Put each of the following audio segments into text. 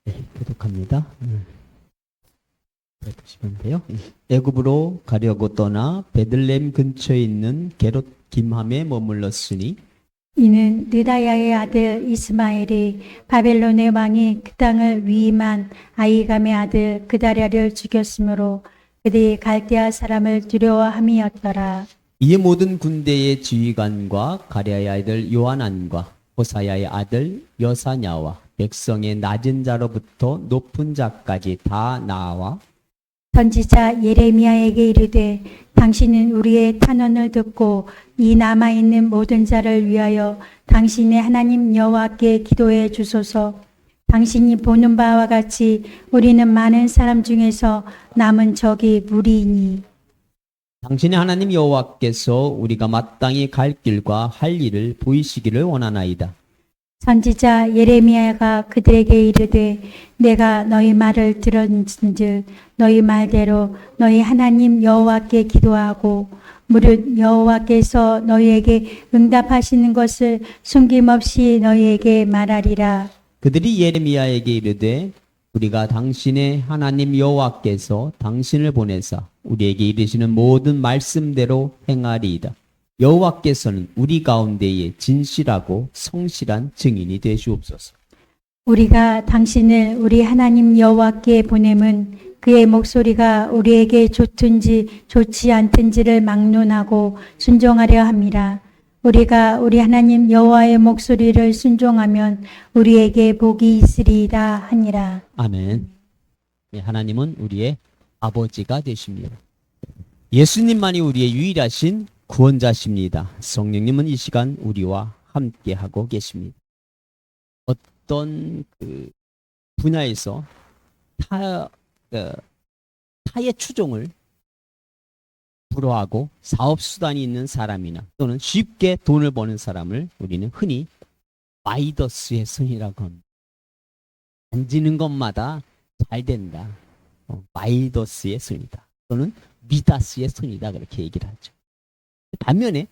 네, 교독합니다. 보시면 돼요. 애굽으로 가려고 떠나 베들레헴 근처에 있는 게롯 김함에 머물렀으니 이는 느다야의 아들 이스마엘이 바벨론의 왕이 그 땅을 위임한 아이감의 아들 그다랴를 죽였으므로 그들이 갈대아 사람을 두려워함이었더라. 이에 모든 군대의 지휘관과 가랴의 아들 요하난과 호사야의 아들 여사냐와 백성의 낮은 자로부터 높은 자까지 다 나와 선지자 예레미야에게 이르되 당신은 우리의 탄원을 듣고 이 남아있는 모든 자를 위하여 당신의 하나님 여호와께 기도해 주소서. 당신이 보는 바와 같이 우리는 많은 사람 중에서 남은 적이 무리이니 당신의 하나님 여호와께서 우리가 마땅히 갈 길과 할 일을 보이시기를 원하나이다. 선지자 예레미야가 그들에게 이르되 내가 너희 말을 들은즉 너희 말대로 너희 하나님 여호와께 기도하고 무릇 여호와께서 너희에게 응답하시는 것을 숨김없이 너희에게 말하리라. 그들이 예레미야에게 이르되 우리가 당신의 하나님 여호와께서 당신을 보내사 우리에게 이르시는 모든 말씀대로 행하리이다. 여호와께서는 우리 가운데에 진실하고 성실한 증인이 되시옵소서. 우리가 당신을 우리 하나님 여호와께 보냄은 그의 목소리가 우리에게 좋든지 좋지 않든지를 막론하고 순종하려 함이라. 우리가 우리 하나님 여호와의 목소리를 순종하면 우리에게 복이 있으리이다 하니라. 아멘. 하나님은 우리의 아버지가 되십니다. 예수님만이 우리의 유일하신 구원자십니다. 성령님은 이 시간 우리와 함께하고 계십니다. 어떤 분야에서 타의 추종을 불허하고 사업 수단이 있는 사람이나 또는 쉽게 돈을 버는 사람을 우리는 흔히 마이더스의 손이라고 합니다. 만지는 것마다 잘 된다. 마이더스의 손이다. 또는 미다스의 손이다. 그렇게 얘기를 하죠. 반면에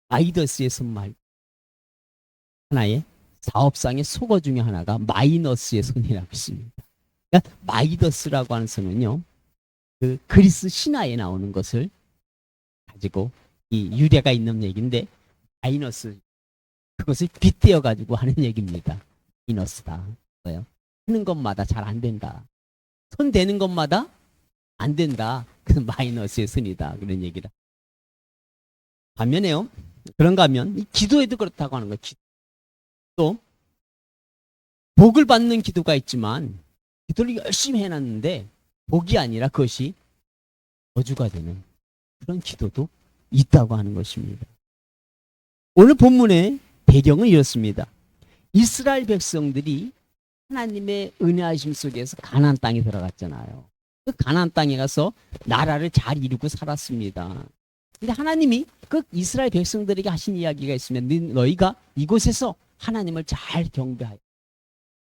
마이더스의 손 말고 하나의 사업상의 속어 중에 하나가 마이너스의 손이라고 있습니다. 그러니까 마이더스라고 하는 손은요, 그 그리스 신화에 나오는 것을 가지고 이 유래가 있는 얘기인데 마이너스 그것을 빗대어 가지고 하는 얘기입니다. 마이너스다. 뭐예요? 하는 것마다 잘 안 된다. 손 대는 것마다 안 된다. 그건 마이너스의 손이다. 그런 얘기다. 반면에요. 그런가 하면 이 기도에도 그렇다고 하는 거예요. 또 복을 받는 기도가 있지만 기도를 열심히 해놨는데 복이 아니라 그것이 저주가 되는 그런 기도도 있다고 하는 것입니다. 오늘 본문의 배경은 이렇습니다. 이스라엘 백성들이 하나님의 은혜하심 속에서 가나안 땅에 들어갔잖아요. 그 가나안 땅에 가서 나라를 잘 이루고 살았습니다. 근데 하나님이 그 이스라엘 백성들에게 하신 이야기가 있으면 너희가 이곳에서 하나님을 잘 경배하여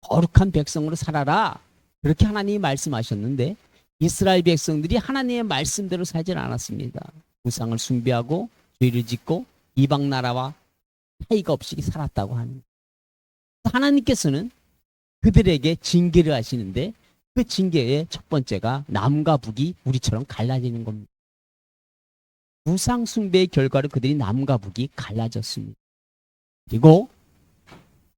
거룩한 백성으로 살아라. 그렇게 하나님이 말씀하셨는데 이스라엘 백성들이 하나님의 말씀대로 살지 않았습니다. 우상을 숭배하고 죄를 짓고 이방 나라와 차이가 없이 살았다고 하는 거예요. 하나님께서는 그들에게 징계를 하시는데 그 징계의 첫 번째가 남과 북이 우리처럼 갈라지는 겁니다. 우상 숭배의 결과로 그들이 남과 북이 갈라졌습니다. 그리고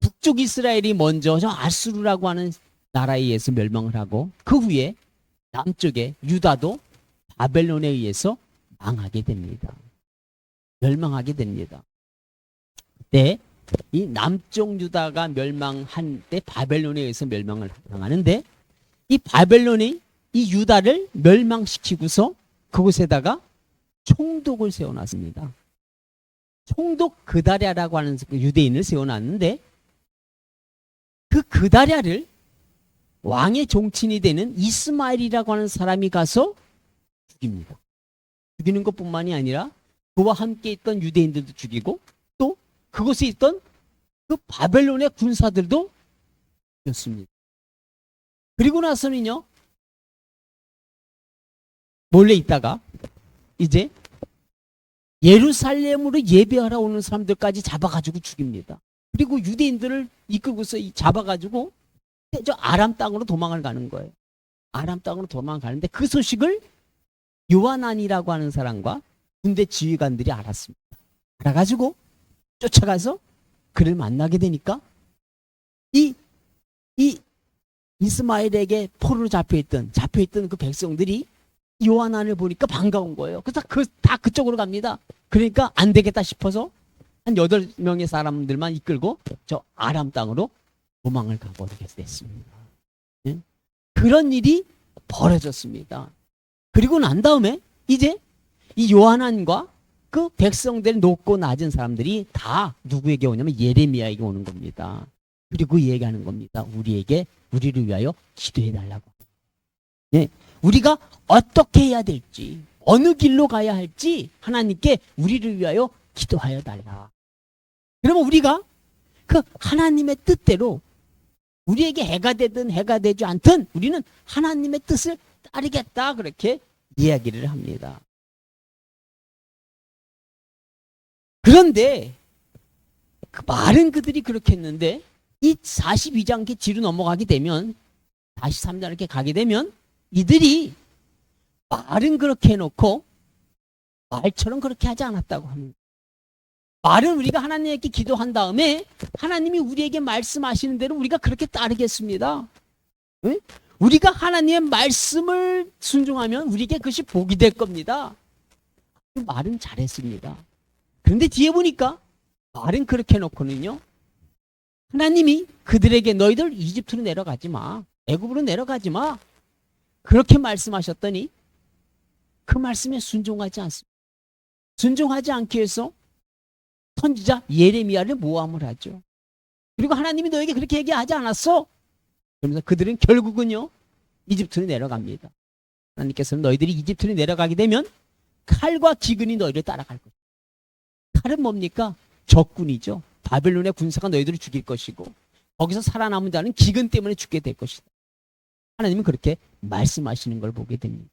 북쪽 이스라엘이 먼저 저 아수르라고 하는 나라에 의해서 멸망을 하고 그 후에 남쪽의 유다도 바벨론에 의해서 망하게 됩니다. 멸망하게 됩니다. 그때 이 남쪽 유다가 멸망한 때 바벨론에 의해서 멸망을 당하는데 이 바벨론이 이 유다를 멸망시키고서 그곳에다가 총독을 세워놨습니다. 총독 그다랴라고 하는 유대인을 세워놨는데 그 그다랴를 왕의 종친이 되는 이스마엘이라고 하는 사람이 가서 죽입니다. 죽이는 것뿐만이 아니라 그와 함께 있던 유대인들도 죽이고 또 그곳에 있던 그 바벨론의 군사들도 죽였습니다. 그리고 나서는요 몰래 있다가 이제 예루살렘으로 예배하러 오는 사람들까지 잡아가지고 죽입니다. 그리고 유대인들을 이끌고서 잡아가지고 저 아람 땅으로 도망을 가는 거예요. 아람 땅으로 도망가는데 그 소식을 요하난이라고 하는 사람과 군대 지휘관들이 알았습니다. 알아가지고 쫓아가서 그를 만나게 되니까 이 이스마엘에게 포로로 잡혀있던 그 백성들이 요하난을 보니까 반가운 거예요. 그래서 다 그쪽으로 갑니다. 그러니까 안 되겠다 싶어서 한 8명의 사람들만 이끌고 저 아람 땅으로 도망을 가버리게 됐습니다. 예? 그런 일이 벌어졌습니다. 그리고 난 다음에 이제 이 요하난과 그 백성들 높고 낮은 사람들이 다 누구에게 오냐면 예레미야에게 오는 겁니다. 그리고 얘기하는 겁니다. 우리를 위하여 기도해 달라고. 예, 우리가 어떻게 해야 될지, 어느 길로 가야 할지 하나님께 우리를 위하여 기도하여 달라. 그러면 우리가 그 하나님의 뜻대로 우리에게 해가 되든 해가 되지 않든 우리는 하나님의 뜻을 따르겠다, 그렇게 이야기를 합니다. 그런데 그 말은 그들이 그렇게 했는데 이 42장 이렇게 뒤로 넘어가게 되면 43장 이렇게 가게 되면 이들이 말은 그렇게 해놓고 말처럼 그렇게 하지 않았다고 합니다. 말은 우리가 하나님께 기도한 다음에 하나님이 우리에게 말씀하시는 대로 우리가 그렇게 따르겠습니다. 응? 우리가 하나님의 말씀을 순종하면 우리에게 그것이 복이 될 겁니다. 말은 잘했습니다. 그런데 뒤에 보니까 말은 그렇게 해놓고는요, 하나님이 그들에게 너희들 이집트로 내려가지 마, 애굽으로 내려가지 마, 그렇게 말씀하셨더니 그 말씀에 순종하지 않습니다. 순종하지 않기 위해서 선지자 예레미야를 모함을 하죠. 그리고 하나님이 너에게 그렇게 얘기하지 않았어? 그러면서 그들은 결국은요 이집트로 내려갑니다. 하나님께서는 너희들이 이집트로 내려가게 되면 칼과 기근이 너희를 따라갈 것이다. 칼은 뭡니까? 적군이죠. 바벨론의 군사가 너희들을 죽일 것이고 거기서 살아남은 자는 기근 때문에 죽게 될 것이다. 하나님은 그렇게 말씀하시는 걸 보게 됩니다.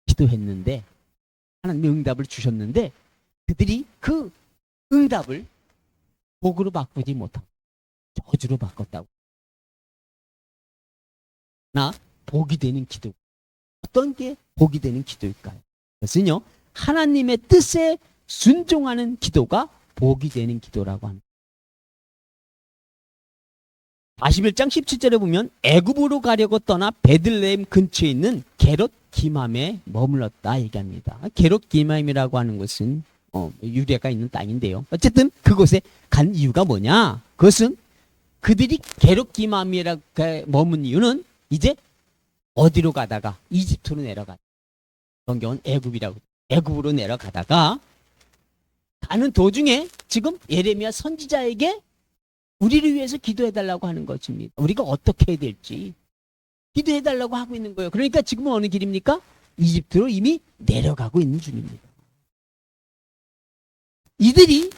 기도했는데 하나님이 응답을 주셨는데 그들이 그 응답을 복으로 바꾸지 못하고 저주로 바꿨다고. 나 복이 되는 기도. 어떤 게 복이 되는 기도일까요? 그것은요 하나님의 뜻에 순종하는 기도가 복이 되는 기도라고 합니다. 41장 17절에 보면 애굽으로 가려고 떠나 베들레헴 근처에 있는 게롯 기맘에 머물렀다 얘기합니다. 게롯 기맘이라고 하는 것은 유대가 있는 땅인데요. 어쨌든 그곳에 간 이유가 뭐냐? 그것은 그들이 게롯 기맘이라 머문 이유는 이제 어디로 가다가 이집트로 내려가. 성경은 애굽으로 내려가다가 가는 도중에 지금 예레미야 선지자에게 우리를 위해서 기도해달라고 하는 것입니다. 우리가 어떻게 해야 될지 기도해달라고 하고 있는 거예요. 그러니까 지금은 어느 길입니까? 이집트로 이미 내려가고 있는 중입니다. 이들이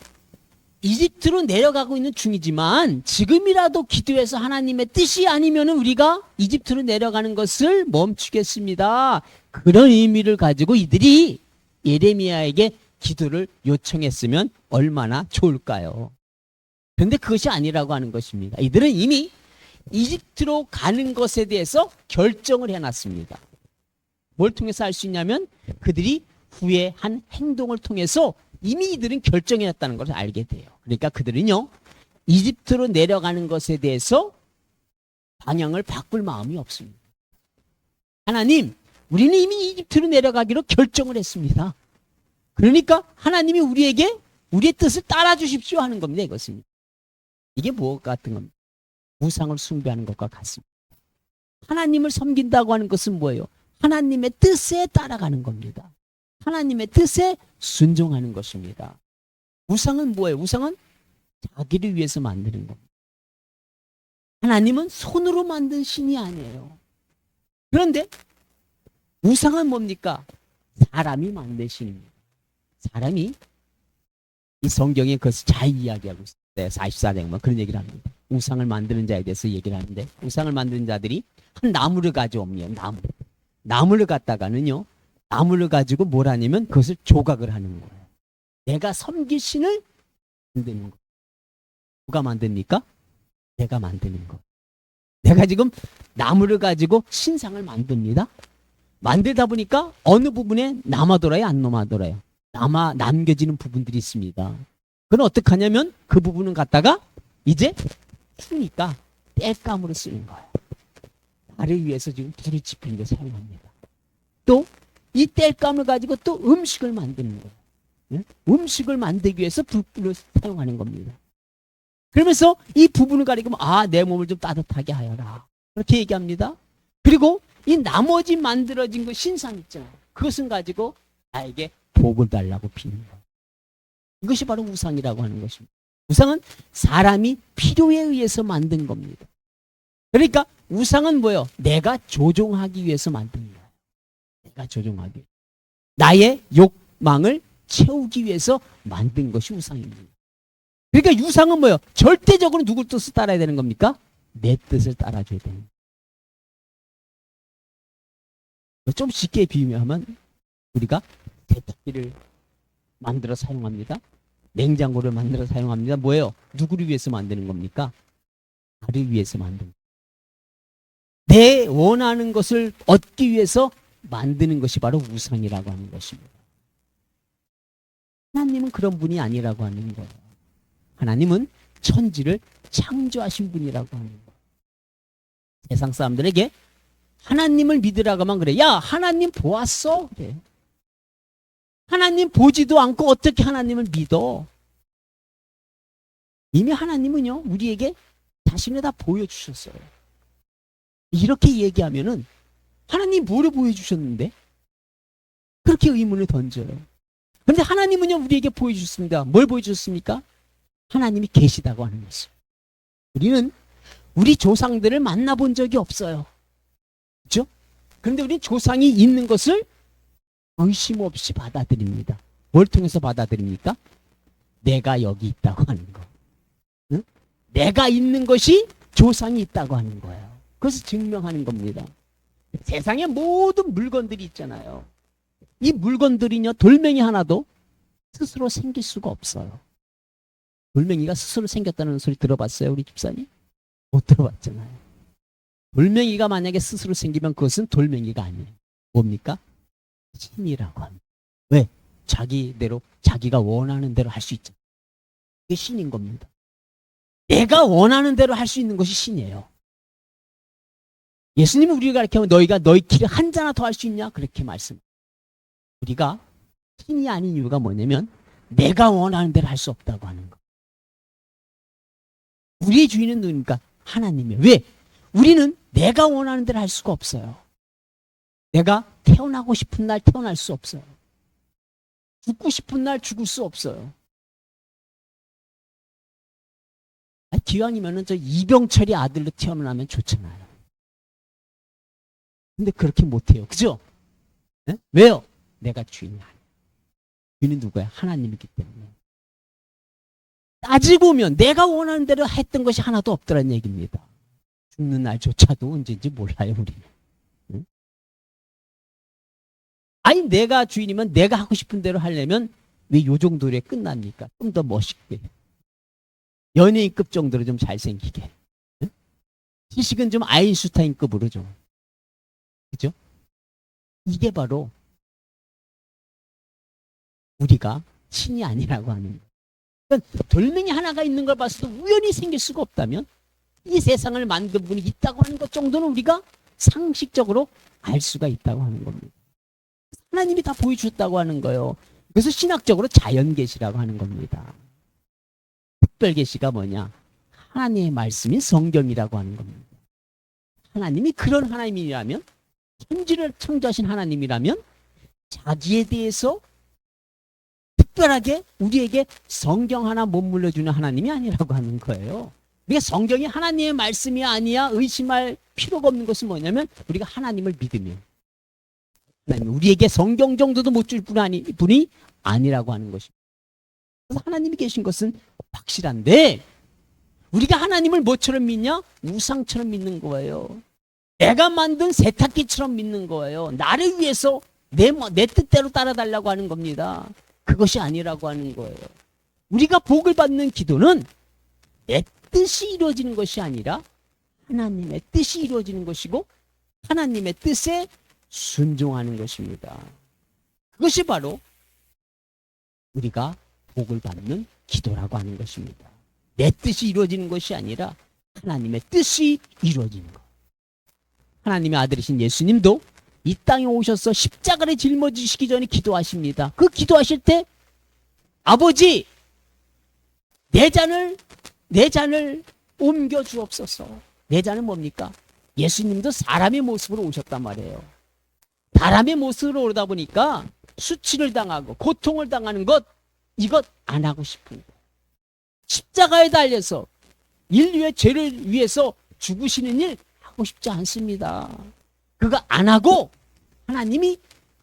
이집트로 내려가고 있는 중이지만 지금이라도 기도해서 하나님의 뜻이 아니면 우리가 이집트로 내려가는 것을 멈추겠습니다. 그런 의미를 가지고 이들이 예레미야에게 기도를 요청했으면 얼마나 좋을까요? 그런데 그것이 아니라고 하는 것입니다. 이들은 이미 이집트로 가는 것에 대해서 결정을 해놨습니다. 뭘 통해서 알 수 있냐면 그들이 후에 한 행동을 통해서 이미 이들은 결정해놨다는 것을 알게 돼요. 그러니까 그들은요 이집트로 내려가는 것에 대해서 방향을 바꿀 마음이 없습니다. 하나님, 우리는 이미 이집트로 내려가기로 결정을 했습니다. 그러니까 하나님이 우리에게 우리의 뜻을 따라 주십시오 하는 겁니다. 이것은 이게 무엇 같은 겁니까? 우상을 숭배하는 것과 같습니다. 하나님을 섬긴다고 하는 것은 뭐예요? 하나님의 뜻에 따라가는 겁니다. 하나님의 뜻에 순종하는 것입니다. 우상은 뭐예요? 우상은 자기를 위해서 만드는 겁니다. 하나님은 손으로 만든 신이 아니에요. 그런데 우상은 뭡니까? 사람이 만든 신입니다. 사람이 이 성경에 그것을 잘 이야기하고 있어요. 44장만 그런 얘기를 합니다. 우상을 만드는 자에 대해서 얘기를 하는데 우상을 만드는 자들이 한 나무를 가져옵니다. 나무를 갖다가는요 나무를 가지고 뭘 하냐면 그것을 조각을 하는 거예요. 내가 섬길 신을 만드는 거예요. 누가 만듭니까? 내가 만드는 거. 내가 지금 나무를 가지고 신상을 만듭니다. 만들다 보니까 어느 부분에 남아돌아요, 안 남아돌아요? 남겨지는 부분들이 있습니다. 그건 어떻게 하냐면 그 부분은 갖다가 이제 추니까 땔감으로 쓰는 거예요. 나를 위해서 지금 불을 지피는 데 사용합니다. 또 이 땔감을 가지고 또 음식을 만드는 거예요. 예? 음식을 만들기 위해서 불을 사용하는 겁니다. 그러면서 이 부분을 가리키면 내 몸을 좀 따뜻하게 하여라. 그렇게 얘기합니다. 그리고 이 나머지 만들어진 그 신상 있잖아요. 그것은 가지고 나에게 복을 달라고 비는 거예요. 이것이 바로 우상이라고 하는 것입니다. 우상은 사람이 필요에 의해서 만든 겁니다. 그러니까 우상은 뭐예요? 내가 조종하기 위해서 만든 거예요. 내가 조종하기 위해서. 나의 욕망을 채우기 위해서 만든 것이 우상입니다. 그러니까 우상은 뭐예요? 절대적으로 누구 뜻을 따라야 되는 겁니까? 내 뜻을 따라줘야 되는 거예요. 좀 쉽게 비유하면 우리가 세탁기를 만들어 사용합니다. 냉장고를 만들어 사용합니다. 뭐예요? 누구를 위해서 만드는 겁니까? 나를 위해서 만든 거예요. 내 원하는 것을 얻기 위해서 만드는 것이 바로 우상이라고 하는 것입니다. 하나님은 그런 분이 아니라고 하는 거예요. 하나님은 천지를 창조하신 분이라고 하는 거예요. 세상 사람들에게 하나님을 믿으라고만 그래. 야, 하나님 보았어? 그래. 하나님 보지도 않고 어떻게 하나님을 믿어? 이미 하나님은요, 우리에게 자신을 다 보여주셨어요. 이렇게 얘기하면은 하나님 뭐를 보여주셨는데? 그렇게 의문을 던져요. 그런데 하나님은요, 우리에게 보여주셨습니다. 뭘 보여주셨습니까? 하나님이 계시다고 하는 것을. 우리는 우리 조상들을 만나본 적이 없어요. 그렇죠? 그런데 우리는 조상이 있는 것을 의심 없이 받아들입니다. 뭘 통해서 받아들입니까? 내가 여기 있다고 하는 거. 응? 내가 있는 것이 조상이 있다고 하는 거예요. 그것을 증명하는 겁니다. 세상에 모든 물건들이 있잖아요. 이 물건들이요, 돌멩이 하나도 스스로 생길 수가 없어요. 돌멩이가 스스로 생겼다는 소리 들어봤어요, 우리 집사님? 못 들어봤잖아요. 돌멩이가 만약에 스스로 생기면 그것은 돌멩이가 아니에요. 뭡니까? 신이라고 합니다. 왜? 자기대로, 자기가 원하는 대로 할 수 있잖아요. 그게 신인 겁니다. 내가 원하는 대로 할 수 있는 것이 신이에요. 예수님은 우리가 가르치면 너희가 너희 길을 한 자나 더 할 수 있냐? 그렇게 말씀합니다. 우리가 신이 아닌 이유가 뭐냐면 내가 원하는 대로 할 수 없다고 하는 거. 우리의 주인은 누굽니까? 하나님이에요. 왜? 우리는 내가 원하는 대로 할 수가 없어요. 내가 태어나고 싶은 날 태어날 수 없어요. 죽고 싶은 날 죽을 수 없어요. 기왕이면은 저 이병철이 아들로 태어나면 좋잖아요. 근데 그렇게 못해요. 그죠? 네? 왜요? 내가 주인이 아니에요. 주인은 누구야? 하나님이기 때문에. 따지고 보면 내가 원하는 대로 했던 것이 하나도 없더란 얘기입니다. 죽는 날조차도 언제인지 몰라요, 우리는. 응? 아니, 내가 주인이면 내가 하고 싶은 대로 하려면 왜 요 정도로 끝납니까? 좀 더 멋있게. 연예인급 정도로 좀 잘생기게. 응? 지식은 좀 아인슈타인급으로 좀. 그죠? 이게 바로 우리가 신이 아니라고 하는 거예요. 그러니까 돌멩이 하나가 있는 걸 봤어도 우연히 생길 수가 없다면 이 세상을 만든 분이 있다고 하는 것 정도는 우리가 상식적으로 알 수가 있다고 하는 겁니다. 하나님이 다 보여주셨다고 하는 거예요. 그래서 신학적으로 자연계시라고 하는 겁니다. 특별계시가 뭐냐? 하나님의 말씀이 성경이라고 하는 겁니다. 하나님이 그런 하나님이라면, 천지를 창조하신 하나님이라면 자기에 대해서 특별하게 우리에게 성경 하나 못 물려주는 하나님이 아니라고 하는 거예요. 우리가 성경이 하나님의 말씀이 아니야 의심할 필요가 없는 것은 뭐냐면 우리가 하나님을 믿으면 하나님 우리에게 성경 정도도 못 줄 분이 아니라고 하는 것입니다. 그래서 하나님이 계신 것은 확실한데 우리가 하나님을 뭐처럼 믿냐? 우상처럼 믿는 거예요. 내가 만든 세탁기처럼 믿는 거예요. 나를 위해서 내 뜻대로 따라달라고 하는 겁니다. 그것이 아니라고 하는 거예요. 우리가 복을 받는 기도는 내 뜻이 이루어지는 것이 아니라 하나님의 뜻이 이루어지는 것이고 하나님의 뜻에 순종하는 것입니다. 그것이 바로 우리가 복을 받는 기도라고 하는 것입니다. 내 뜻이 이루어지는 것이 아니라 하나님의 뜻이 이루어지는 것. 하나님의 아들이신 예수님도 이 땅에 오셔서 십자가를 짊어지시기 전에 기도하십니다. 그 기도하실 때 아버지 내 잔을 옮겨 주옵소서. 내 잔은 뭡니까? 예수님도 사람의 모습으로 오셨단 말이에요. 사람의 모습으로 오다 보니까 수치를 당하고 고통을 당하는 것 이것 안 하고 싶은 거예요. 십자가에 달려서 인류의 죄를 위해서 죽으시는 일 하고 싶지 않습니다. 그거 안 하고 하나님이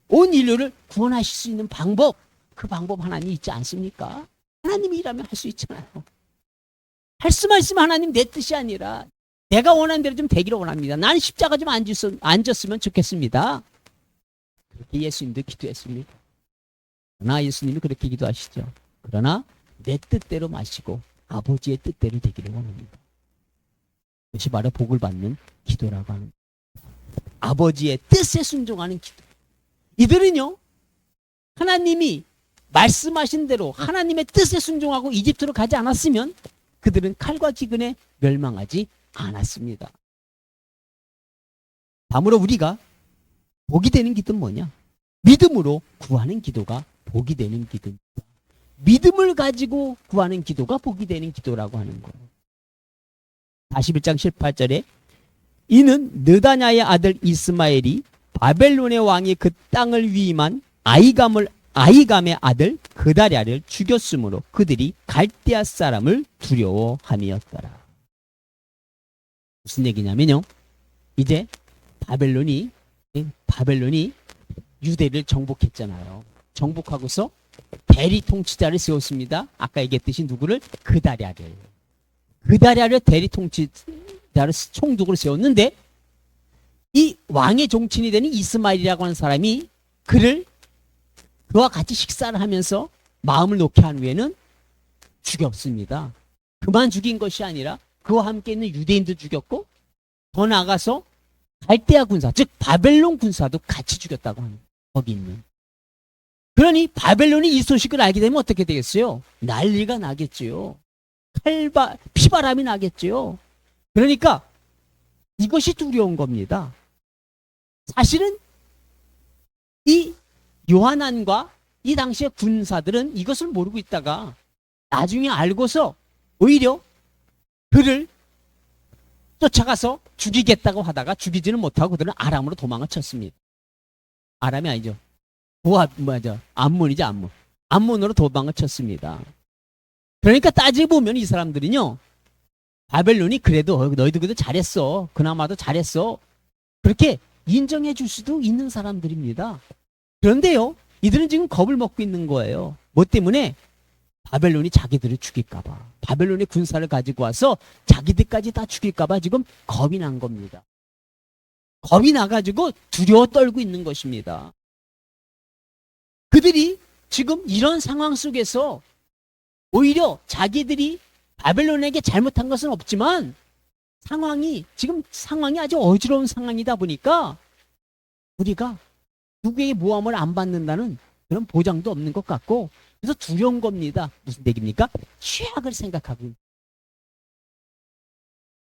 온 인류를 구원하실 수 있는 방법, 그 방법 하나님 있지 않습니까? 하나님이 일하면 할 수 있잖아요. 할 수만 있으면 하나님 내 뜻이 아니라 내가 원하는 대로 좀 되기를 원합니다. 나는 십자가 좀 앉았으면 좋겠습니다. 그렇게 예수님도 기도했습니다. 그러나 예수님이 그렇게 기도하시죠. 그러나 내 뜻대로 마시고 아버지의 뜻대로 되기를 원합니다. 그것이 바로 복을 받는 기도라고 하는 거예요. 아버지의 뜻에 순종하는 기도. 이들은요, 하나님이 말씀하신 대로 하나님의 뜻에 순종하고 이집트로 가지 않았으면 그들은 칼과 기근에 멸망하지 않았습니다. 다음으로 우리가 복이 되는 기도는 뭐냐? 믿음으로 구하는 기도가 복이 되는 기도입니다. 믿음을 가지고 구하는 기도가 복이 되는 기도라고 하는 거예요. 41장 18절에 이는 느다냐의 아들 이스마엘이 바벨론의 왕이 그 땅을 위임한 아이감의 아들 그다랴를 죽였으므로 그들이 갈대아 사람을 두려워함이었더라. 무슨 얘기냐면요, 이제 바벨론이 유대를 정복했잖아요. 정복하고서 대리 통치자를 세웠습니다. 아까 얘기했듯이 누구를? 그다랴를 대리 통치자를 총독으로 세웠는데 이 왕의 종친이 되는 이스마엘이라고 하는 사람이 그와 같이 식사를 하면서 마음을 놓게 한 후에는 죽였습니다. 그만 죽인 것이 아니라 그와 함께 있는 유대인도 죽였고 더 나아가서 갈대아 군사, 즉 바벨론 군사도 같이 죽였다고 하는 거기 있는. 그러니 바벨론이 이 소식을 알게 되면 어떻게 되겠어요? 난리가 나겠지요. 피바람이 나겠지요. 그러니까 이것이 두려운 겁니다. 사실은 이 요하난과 이 당시의 군사들은 이것을 모르고 있다가 나중에 알고서 오히려 그를 쫓아가서 죽이겠다고 하다가 죽이지는 못하고 그들은 아람으로 도망을 쳤습니다. 아람이 아니죠. 암몬이죠, 암몬. 암몬으로 도망을 쳤습니다. 그러니까 따지고 보면 이 사람들은요, 바벨론이 그래도 너희도 그래도 잘했어. 그나마도 잘했어. 그렇게 인정해 줄 수도 있는 사람들입니다. 그런데요, 이들은 지금 겁을 먹고 있는 거예요. 뭐 때문에? 바벨론이 자기들을 죽일까봐. 바벨론의 군사를 가지고 와서 자기들까지 다 죽일까봐 지금 겁이 난 겁니다. 겁이 나가지고 두려워 떨고 있는 것입니다. 그들이 지금 이런 상황 속에서 오히려 자기들이 바벨론에게 잘못한 것은 없지만 지금 상황이 아주 어지러운 상황이다 보니까 우리가 누구의 모함을 안 받는다는 그런 보장도 없는 것 같고 그래서 두려운 겁니다. 무슨 얘기입니까? 최악을 생각하고 있는.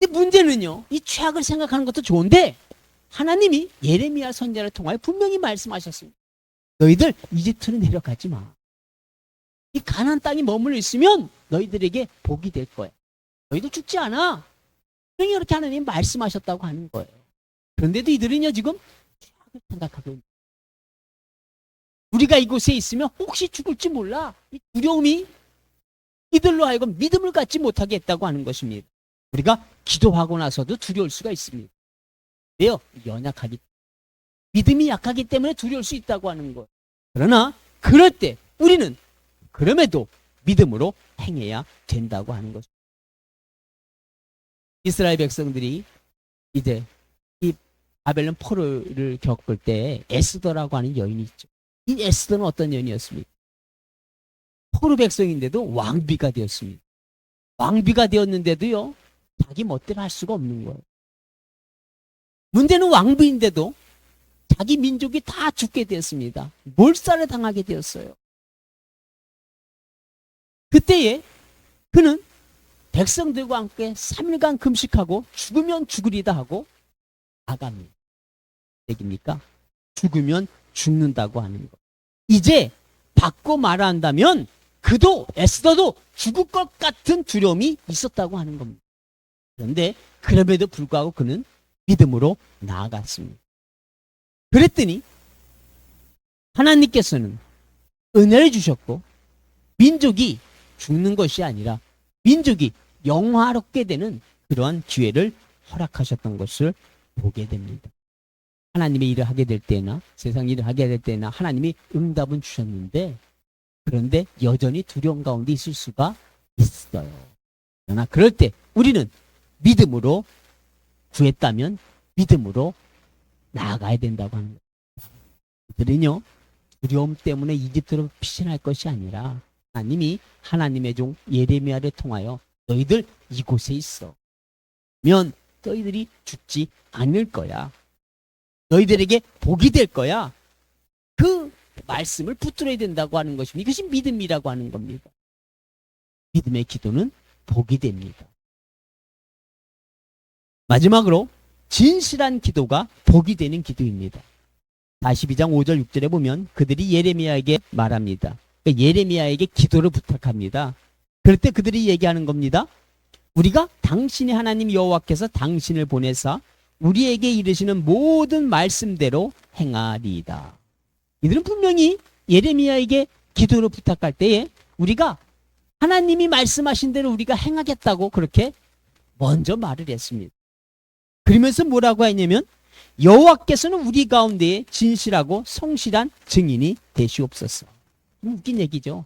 근데 문제는요, 이 최악을 생각하는 것도 좋은데 하나님이 예레미야 선지자를 통하여 분명히 말씀하셨습니다. 너희들 이집트로 내려가지 마. 이 가나안 땅에 머물러 있으면 너희들에게 복이 될 거야. 너희도 죽지 않아. 분명히 이렇게 하나님이 말씀하셨다고 하는 거예요. 그런데도 이들은요 지금 최악을 생각하고 있는. 우리가 이곳에 있으면 혹시 죽을지 몰라. 이 두려움이 이들로 하여금 믿음을 갖지 못하게 했다고 하는 것입니다. 우리가 기도하고 나서도 두려울 수가 있습니다. 왜요? 믿음이 약하기 때문에 두려울 수 있다고 하는 거예요. 그러나 그럴 때 우리는 그럼에도 믿음으로 행해야 된다고 하는 것입니다. 이스라엘 백성들이 이제 이 바벨론 포로를 겪을 때 에스더라고 하는 여인이 있죠. 이 에스더는 어떤 여인이었습니까? 포로 백성인데도 왕비가 되었습니다. 왕비가 되었는데도요, 자기 멋대로 할 수가 없는 거예요. 문제는 왕비인데도 자기 민족이 다 죽게 되었습니다. 몰살을 당하게 되었어요. 그때에 그는 백성들과 함께 3일간 금식하고 죽으면 죽으리다 하고 나갑니다. 얘기입니까? 죽으면 죽는다고 하는 것. 이제 바꿔 말한다면 그도 에스더도 죽을 것 같은 두려움이 있었다고 하는 겁니다. 그런데 그럼에도 불구하고 그는 믿음으로 나아갔습니다. 그랬더니 하나님께서는 은혜를 주셨고 민족이 죽는 것이 아니라 민족이 영화롭게 되는 그러한 기회를 허락하셨던 것을 보게 됩니다. 하나님의 일을 하게 될 때나 세상 일을 하게 될 때나 하나님이 응답은 주셨는데 그런데 여전히 두려움 가운데 있을 수가 있어요. 그러나 그럴 때 우리는 믿음으로 구했다면 믿음으로 나아가야 된다고 하는 거예요. 그들은요 두려움 때문에 이집트로 피신할 것이 아니라 하나님이 하나님의 종 예레미야를 통하여 너희들 이곳에 있어 면 너희들이 죽지 않을 거야. 너희들에게 복이 될 거야. 그 말씀을 붙들어야 된다고 하는 것입니다. 이것이 믿음이라고 하는 겁니다. 믿음의 기도는 복이 됩니다. 마지막으로 진실한 기도가 복이 되는 기도입니다. 42장 5절 6절에 보면 그들이 예레미야에게 말합니다. 그러니까 예레미야에게 기도를 부탁합니다. 그럴 때 그들이 얘기하는 겁니다. 우리가 당신의 하나님 여호와께서 당신을 보내사 우리에게 이르시는 모든 말씀대로 행하리이다. 이들은 분명히 예레미야에게 기도를 부탁할 때에 우리가 하나님이 말씀하신 대로 우리가 행하겠다고 그렇게 먼저 말을 했습니다. 그러면서 뭐라고 했냐면 여호와께서는 우리 가운데에 진실하고 성실한 증인이 되시옵소서. 웃긴 얘기죠.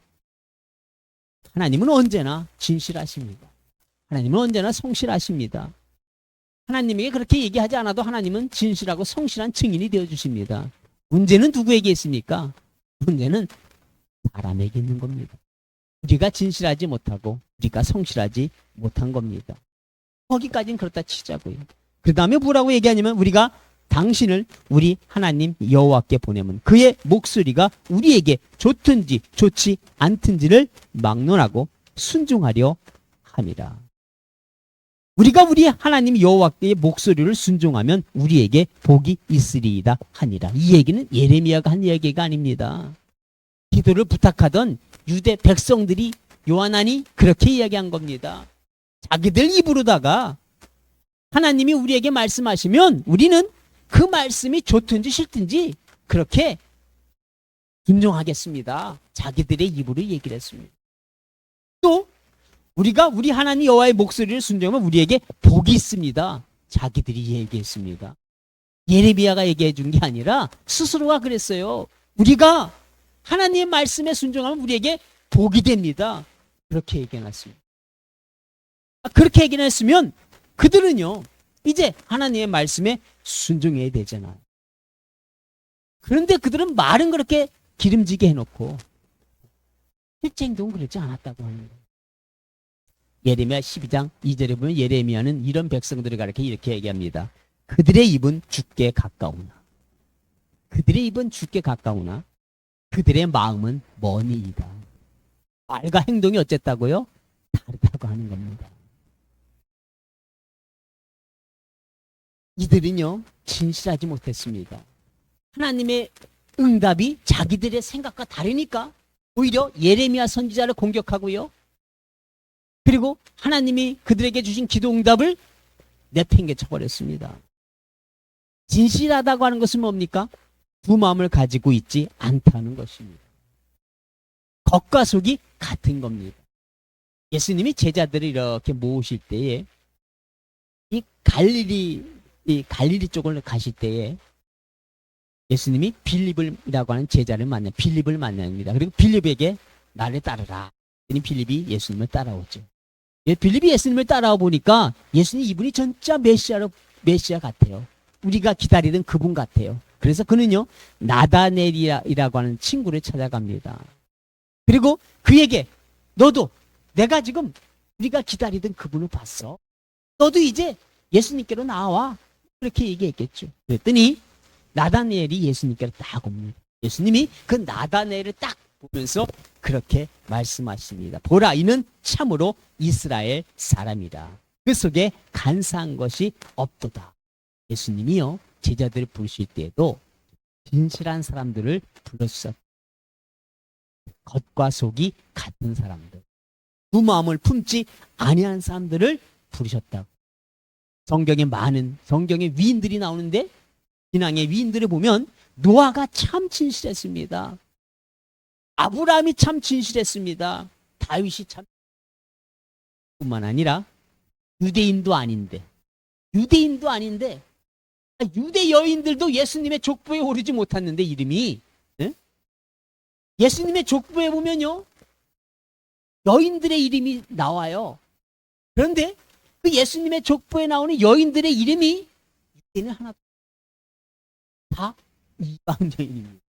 하나님은 언제나 진실하십니다. 하나님은 언제나 성실하십니다. 하나님에게 그렇게 얘기하지 않아도 하나님은 진실하고 성실한 증인이 되어주십니다. 문제는 누구에게 있습니까? 문제는 사람에게 있는 겁니다. 우리가 진실하지 못하고 우리가 성실하지 못한 겁니다. 거기까지는 그렇다 치자고요. 그 다음에 뭐라고 얘기하냐면 우리가 당신을 우리 하나님 여호와께 보내면 그의 목소리가 우리에게 좋든지 좋지 않든지를 막론하고 순종하려 함이라. 우리가 우리 하나님 여호와의 목소리를 순종하면 우리에게 복이 있으리이다 하니라. 이 얘기는 예레미야가 한 얘기가 아닙니다. 기도를 부탁하던 유대 백성들이 요한안이 그렇게 이야기한 겁니다. 자기들 입으로다가 하나님이 우리에게 말씀하시면 우리는 그 말씀이 좋든지 싫든지 그렇게 순종하겠습니다. 자기들의 입으로 얘기를 했습니다. 또 우리가 우리 하나님 여호와의 목소리를 순종하면 우리에게 복이 있습니다. 자기들이 얘기했습니다. 예레미야가 얘기해 준 게 아니라 스스로가 그랬어요. 우리가 하나님의 말씀에 순종하면 우리에게 복이 됩니다. 그렇게 얘기해놨습니다. 그렇게 얘기했으면 그들은요 이제 하나님의 말씀에 순종해야 되잖아요. 그런데 그들은 말은 그렇게 기름지게 해놓고 실제 행동은 그렇지 않았다고 하는 거예요. 예레미야 12장 2절에 보면 예레미야는 이런 백성들을 가리켜 이렇게 얘기합니다. 그들의 입은 죽게 가까우나 그들의 입은 죽게 가까우나 그들의 마음은 머니이다. 말과 행동이 어쨌다고요? 다르다고 하는 겁니다. 이들은요 진실하지 못했습니다. 하나님의 응답이 자기들의 생각과 다르니까 오히려 예레미야 선지자를 공격하고요. 그리고 하나님이 그들에게 주신 기도 응답을 내팽개쳐버렸습니다. 진실하다고 하는 것은 뭡니까? 두 마음을 가지고 있지 않다는 것입니다. 겉과 속이 같은 겁니다. 예수님이 제자들을 이렇게 모으실 때에 이 갈릴리 쪽을 가실 때에 예수님이 빌립이라고 하는 제자를 만나 빌립을 만납니다. 그리고 빌립에게 나를 따르라. 빌립이 예수님을 따라오죠. 빌립이 예수님을 따라와 보니까 예수님 이분이 진짜 메시아 같아요. 우리가 기다리던 그분 같아요. 그래서 그는요 나다넬이라고 하는 친구를 찾아갑니다. 그리고 그에게 너도 내가 지금 우리가 기다리던 그분을 봤어. 너도 이제 예수님께로 나와. 그렇게 얘기했겠죠. 그랬더니 나다니엘이 예수님께로 딱 옵니다. 예수님이 그 나다니엘을 딱 보면서 그렇게 말씀하십니다. 보라, 이는 참으로 이스라엘 사람이다. 그 속에 간사한 것이 없도다. 예수님이요, 제자들을 부르실 때에도 진실한 사람들을 불러주셨다. 겉과 속이 같은 사람들, 두 마음을 품지 아니한 사람들을 부르셨다고. 성경에 많은 성경의 위인들이 나오는데 신앙의 위인들을 보면 노아가 참 진실했습니다. 아브라함이 참 진실했습니다. 다윗이 참 뿐만 아니라 유대인도 아닌데 유대 여인들도 예수님의 족보에 오르지 못했는데 이름이, 네? 예수님의 족보에 보면요 여인들의 이름이 나와요. 그런데 그 예수님의 족보에 나오는 여인들의 이름이 유대인은 하나, 다 이방 여인입니다.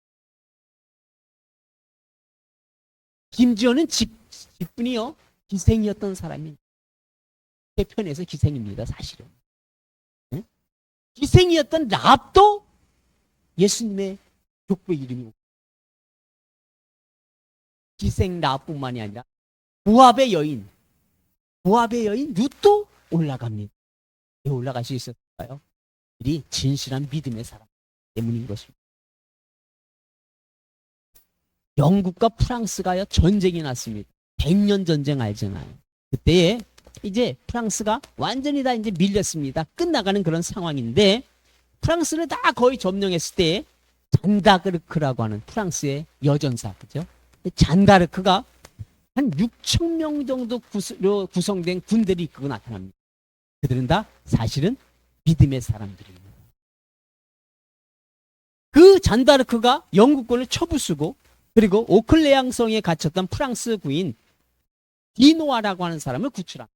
심지어는 직분이요 기생이었던 사람이, 제 편에서 기생입니다. 사실은 기생이었던 랍도 예수님의 족보에 이름이, 기생 랍뿐만이 아니라 모압의 여인 룻도 올라갑니다. 왜 올라갈 수 있었을까요? 이 진실한 믿음의 사람 때문인 것입니다. 영국과 프랑스가요 전쟁이 났습니다. 100년 전쟁 알잖아요. 그때에 이제 프랑스가 완전히 다 이제 밀렸습니다. 끝나가는 그런 상황인데 프랑스를 다 거의 점령했을 때 잔다르크라고 하는 프랑스의 여전사, 그죠? 잔다르크가 한 6천 명 정도 구성된 군대를 이끌고 나타납니다. 그들은 다 사실은 믿음의 사람들입니다. 그 잔다르크가 영국군을 쳐부수고 그리고 오클레앙성에 갇혔던 프랑스 군인 디노아라고 하는 사람을 구출합니다.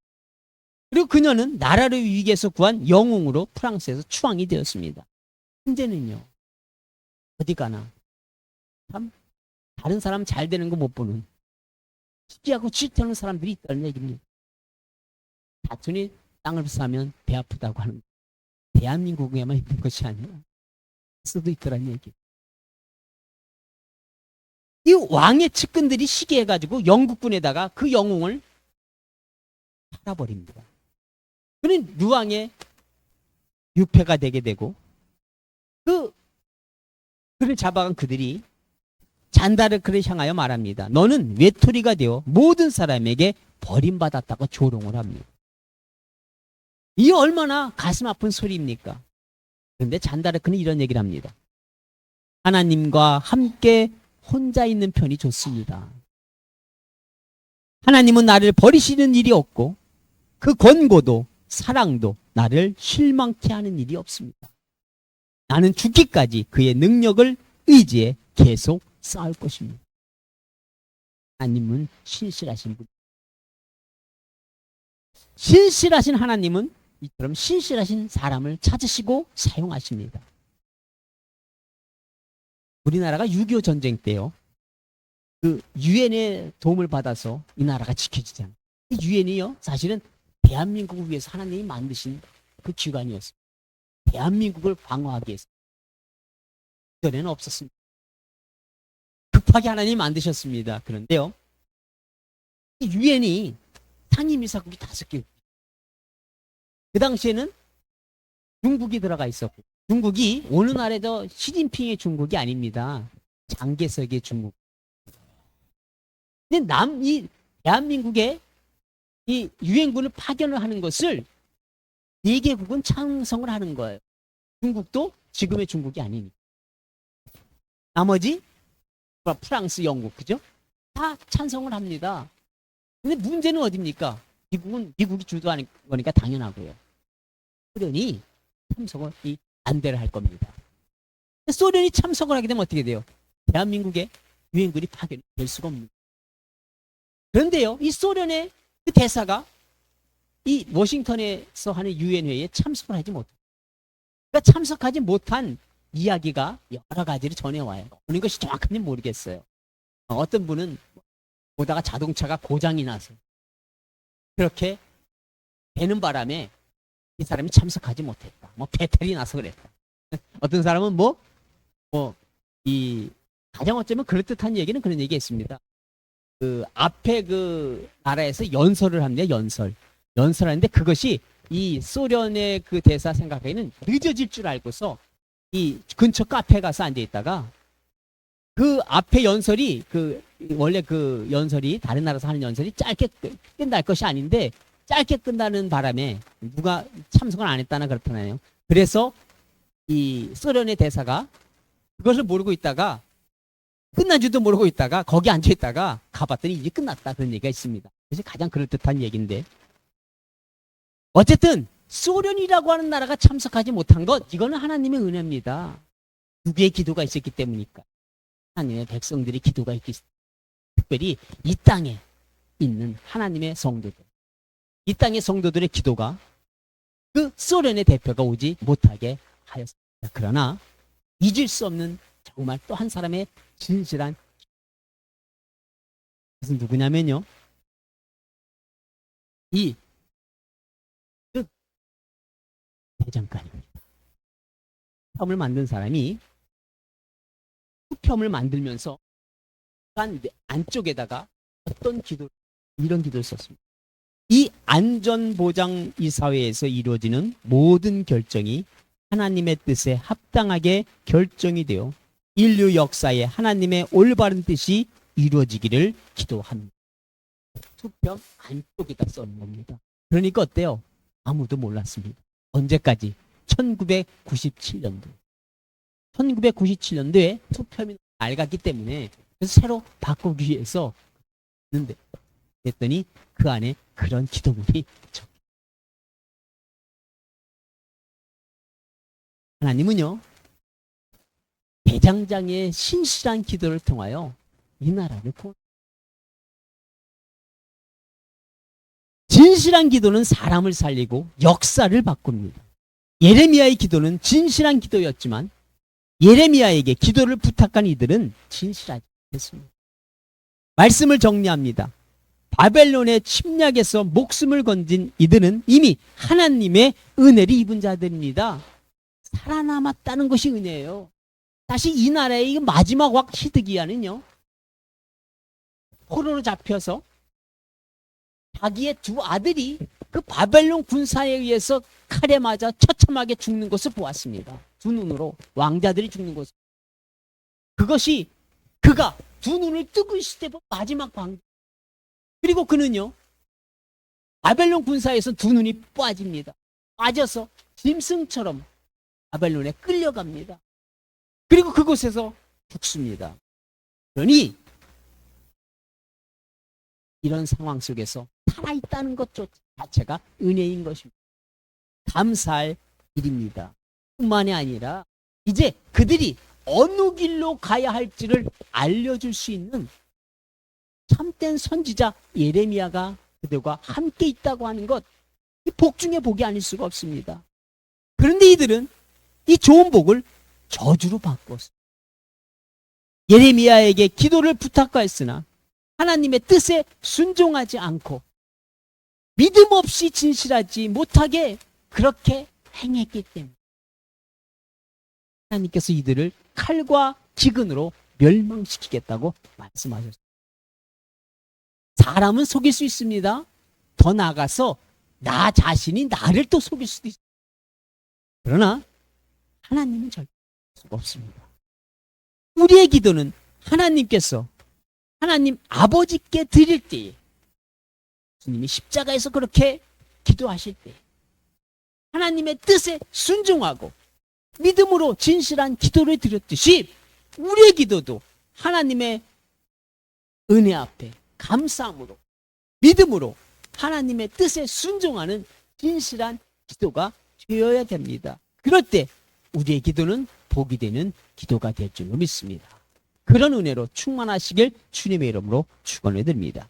그리고 그녀는 나라를 위기에서 구한 영웅으로 프랑스에서 추앙이 되었습니다. 현재는요 어디 가나 참 다른 사람 잘 되는 거 못 보는 시기하고 질투하는 사람들이 있다는 얘기입니다. 사촌이 땅을 사면 배 아프다고 하는, 대한민국에만 있는 것이 아니라 수도 있더라는 얘기. 이 왕의 측근들이 시기해가지고 영국군에다가 그 영웅을 팔아버립니다. 그는 루왕의 유폐가 되게 되고 그를 잡아간 그들이 잔다르크를 향하여 말합니다. 너는 외톨이가 되어 모든 사람에게 버림받았다고 조롱을 합니다. 이 얼마나 가슴 아픈 소리입니까? 그런데 잔다르크는 이런 얘기를 합니다. 하나님과 함께 혼자 있는 편이 좋습니다. 하나님은 나를 버리시는 일이 없고 그 권고도 사랑도 나를 실망케 하는 일이 없습니다. 나는 죽기까지 그의 능력을 의지해 계속 싸울 것입니다. 하나님은 신실하신 분. 신실하신 하나님은 이처럼 신실하신 사람을 찾으시고 사용하십니다. 우리나라가 6.25 전쟁 때요. 그 유엔의 도움을 받아서 이 나라가 지켜지잖아요. 유엔이요 사실은 대한민국을 위해서 하나님이 만드신 그 기관이었습니다. 대한민국을 방어하기 위해서. 그전에는 없었습니다. 급하게 하나님이 만드셨습니다. 그런데요 유엔이 상임이사국이 5개, 그 당시에는 중국이 들어가 있었고, 중국이 오늘날에도 시진핑의 중국이 아닙니다. 장개석의 중국. 근데 이 대한민국에 이 유엔군을 파견을 하는 것을 4개국은 찬성을 하는 거예요. 중국도 지금의 중국이 아니니까. 나머지 프랑스, 영국, 그죠? 다 찬성을 합니다. 근데 문제는 어디입니까? 미국이 주도하는 거니까 당연하고요. 소련이 참석을 반대를 할 겁니다. 소련이 참석을 하게 되면 어떻게 돼요? 대한민국에 유엔군이 파견될 수가 없는. 그런데요, 이 소련의 그 대사가 이 워싱턴에서 하는 유엔 회의에 참석을 하지 못해요. 그러니까 참석하지 못한 이야기가 여러 가지를 전해와요. 어느 것이 정확한지 모르겠어요. 어떤 분은 보다가 자동차가 고장이 나서 그렇게 되는 바람에 이 사람이 참석하지 못했다. 뭐 배탈이 나서 그랬다. 어떤 사람은 이 가장 어쩌면 그럴듯한 얘기는 그런 얘기했습니다. 그 앞에 그 나라에서 연설을 합니다. 연설하는데 그것이 이 소련의 그 대사 생각에는 늦어질 줄 알고서 이 근처 카페에 가서 앉아 있다가 그 앞에 연설이 원래 그 연설이 다른 나라에서 하는 연설이 짧게 끝날 것이 아닌데 짧게 끝나는 바람에 누가 참석을 안 했다나 그렇잖아요. 그래서 이 소련의 대사가 그것을 모르고 있다가 끝난 줄도 모르고 있다가 거기 앉아 있다가 가봤더니 이제 끝났다 그런 얘기가 있습니다. 그래서 가장 그럴듯한 얘기인데 어쨌든 소련이라고 하는 나라가 참석하지 못한 것 이거는 하나님의 은혜입니다. 누구의 기도가 있었기 때문이니까 하나님의 백성들의 기도가 있기 때문에 특별히 이 땅에 있는 하나님의 성도들 이 땅의 성도들의 기도가 그 소련의 대표가 오지 못하게 하였습니다. 그러나 잊을 수 없는 정말 또 한 사람의 진실한 그것은 누구냐면요. 이 대장간입니다. 수평을 만든 사람이 수평을 만들면서 안쪽에다가 이런 기도를 썼습니다. 이 안전보장 이사회에서 이루어지는 모든 결정이 하나님의 뜻에 합당하게 결정이 되어 인류 역사에 하나님의 올바른 뜻이 이루어지기를 기도합니다. 수평 안쪽에다 써는 겁니다. 그러니까 어때요? 아무도 몰랐습니다. 언제까지? 1997년도. 1997년도에 수평이 낡았기 때문에 그래서 새로 바꾸기 위해서 했는데 했더니 그 안에 그런 기도문이 적혀. 하나님은요 대장장의 신실한 기도를 통하여 이 나라를 진실한 기도는 사람을 살리고 역사를 바꿉니다. 예레미야의 기도는 진실한 기도였지만 예레미야에게 기도를 부탁한 이들은 진실하지 않습니다. 말씀을 정리합니다. 바벨론의 침략에서 목숨을 건진 이들은 이미 하나님의 은혜를 입은 자들입니다. 살아남았다는 것이 은혜예요. 다시 이 나라의 마지막 왕 히드기야는요. 포로로 잡혀서 자기의 두 아들이 그 바벨론 군사에 의해서 칼에 맞아 처참하게 죽는 것을 보았습니다. 두 눈으로 왕자들이 죽는 것을. 그것이 그가 두 눈을 뜨고 있을 때 마지막 광. 그리고 그는요. 바벨론 군사에서 두 눈이 빠집니다. 빠져서 짐승처럼 바벨론에 끌려갑니다. 그리고 그곳에서 죽습니다. 그러니 이런 상황 속에서 살아있다는 것 자체가 은혜인 것입니다. 감사할 일입니다. 뿐만이 아니라 이제 그들이 어느 길로 가야 할지를 알려줄 수 있는 참된 선지자 예레미야가 그들과 함께 있다고 하는 것, 이 복 중에 복이 아닐 수가 없습니다. 그런데 이들은 이 좋은 복을 저주로 바꿨어요. 예레미야에게 기도를 부탁하였으나 하나님의 뜻에 순종하지 않고 믿음 없이 진실하지 못하게 그렇게 행했기 때문에 하나님께서 이들을 칼과 기근으로 멸망시키겠다고 말씀하셨습니다. 사람은 속일 수 있습니다. 더 나아가서 나 자신이 나를 또 속일 수도 있습니다. 그러나 하나님은 절대 수가 없습니다. 우리의 기도는 하나님께서 하나님 아버지께 드릴 때에 주님이 십자가에서 그렇게 기도하실 때 하나님의 뜻에 순종하고 믿음으로 진실한 기도를 드렸듯이 우리의 기도도 하나님의 은혜 앞에 감사함으로 믿음으로 하나님의 뜻에 순종하는 진실한 기도가 되어야 됩니다. 그럴 때 우리의 기도는 복이 되는 기도가 될 줄로 믿습니다. 그런 은혜로 충만하시길 주님의 이름으로 축원해 드립니다.